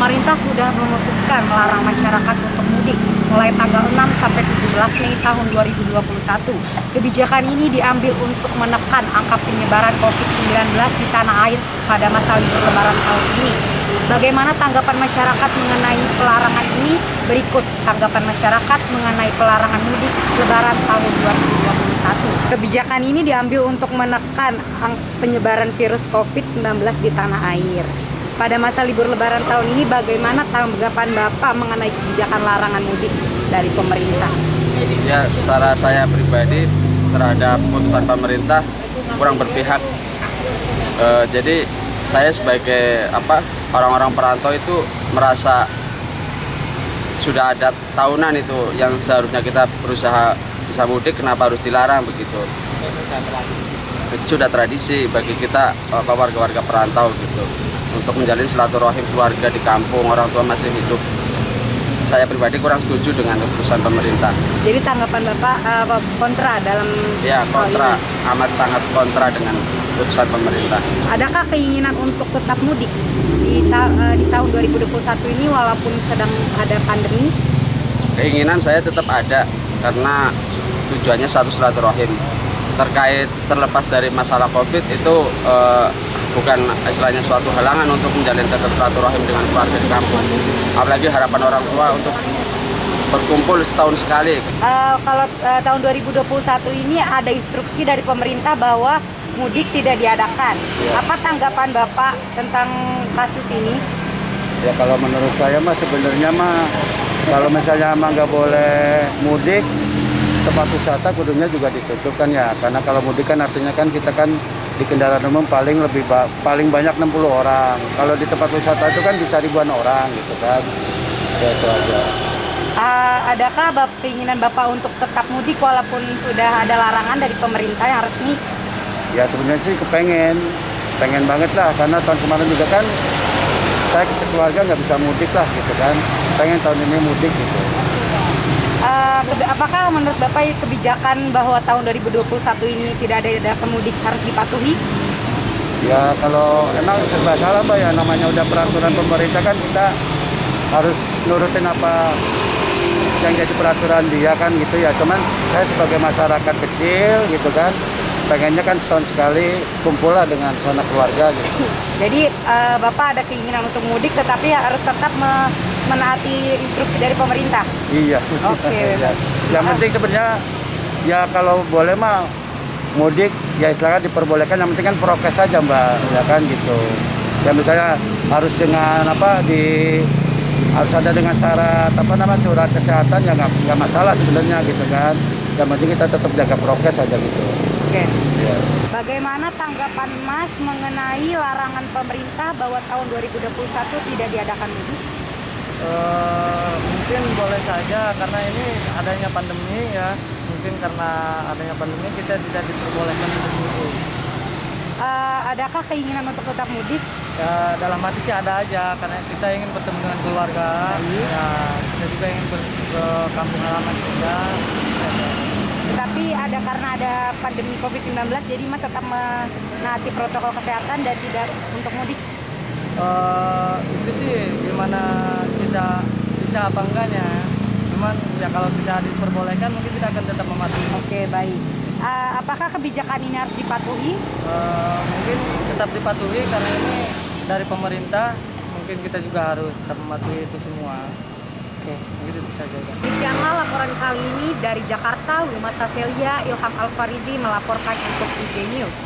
Pemerintah sudah memutuskan melarang masyarakat untuk mudik mulai tanggal 6 sampai 17 Mei tahun 2021. Kebijakan ini diambil untuk menekan angka penyebaran COVID-19 di tanah air pada masa libur Lebaran tahun ini. Bagaimana tanggapan masyarakat mengenai pelarangan ini? Berikut tanggapan masyarakat mengenai pelarangan mudik Lebaran tahun 2021. Kebijakan ini diambil untuk menekan penyebaran virus COVID-19 di tanah air. Pada masa libur Lebaran tahun ini, bagaimana tanggapan Bapak mengenai kebijakan larangan mudik dari pemerintah? Ya, secara saya pribadi terhadap putusan pemerintah kurang berpihak. Jadi saya sebagai orang-orang perantau itu merasa sudah ada tahunan itu yang seharusnya kita berusaha bisa mudik, kenapa harus dilarang begitu? Itu sudah tradisi bagi kita warga-warga perantau gitu, untuk menjalin silaturahim keluarga di kampung, orang tua masih hidup. Saya pribadi kurang setuju dengan keputusan pemerintah. Jadi tanggapan Bapak kontra dalam ya, kontra, amat sangat kontra dengan keputusan pemerintah. Adakah keinginan untuk tetap mudik di tahun 2021 ini walaupun sedang ada pandemi? Keinginan saya tetap ada, karena tujuannya satu silaturahim. Terlepas dari masalah COVID itu bukan istilahnya suatu halangan untuk menjalin tetap silaturahim dengan keluarga di kampung. Apalagi harapan orang tua untuk berkumpul setahun sekali. Kalau tahun 2021 ini ada instruksi dari pemerintah bahwa mudik tidak diadakan. Ya. Apa tanggapan Bapak tentang kasus ini? Ya, kalau menurut saya mah sebenarnya kalau misalnya nggak boleh mudik, tempat wisata kudunya juga ditutup kan ya, karena kalau mudik kan artinya kan kita kan di kendaraan umum paling banyak 60 orang. Kalau di tempat wisata itu kan bisa ribuan orang gitu kan. Ya, itu aja. Adakah keinginan Bapak untuk tetap mudik walaupun sudah ada larangan dari pemerintah yang resmi? Ya, sebenarnya sih pengen banget lah, karena tahun kemarin juga kan saya ke keluarga nggak bisa mudik lah gitu kan. Pengen tahun ini mudik gitu. Apakah menurut Bapak kebijakan bahwa tahun 2021 ini tidak ada pemudik harus dipatuhi? Ya, kalau emang serba salah Mbak ya, namanya udah peraturan pemerintah kan kita harus nurutin apa yang jadi peraturan dia kan gitu ya. Cuman saya sebagai masyarakat kecil gitu kan, pengennya kan setahun sekali kumpul lah dengan sanak keluarga gitu. Jadi Bapak ada keinginan untuk mudik tetapi harus tetap menaati instruksi dari pemerintah? Iya. Oke. Yang penting sebenarnya ya kalau boleh mah mudik ya istilahnya diperbolehkan, yang penting kan prokes saja Mbak, ya kan gitu. Ya misalnya harus dengan harus ada dengan syarat surat kesehatan ya nggak masalah sebenarnya gitu kan. Yang penting kita tetap jaga prokes aja gitu. Oke. Ya. Bagaimana tanggapan Mas mengenai larangan pemerintah bahwa tahun 2021 tidak diadakan mudik? Mungkin boleh saja, karena ini adanya pandemi ya. Mungkin karena adanya pandemi kita tidak diperbolehkan untuk mudik. Adakah keinginan untuk tetap mudik? Ya, dalam hati sih ada aja, karena kita ingin bertemu dengan keluarga. Ya, kita juga ingin ke kampung halaman juga. Tetapi karena ada pandemi COVID-19, jadi Mas tetap menaati protokol kesehatan dan tidak untuk mudik? Itu sih gimana kita bisa apa enggaknya. Cuman ya kalau tidak diperbolehkan mungkin kita akan tetap mematuhi. Oke, baik. Apakah kebijakan ini harus dipatuhi? Mungkin tetap dipatuhi karena ini dari pemerintah. Mungkin kita juga harus tetap mematuhi itu semua. Oke. Mungkin itu saja. Demikianlah laporan kali ini dari Jakarta. Luma Saselia, Ilham Alfarizi melaporkan untuk IG News.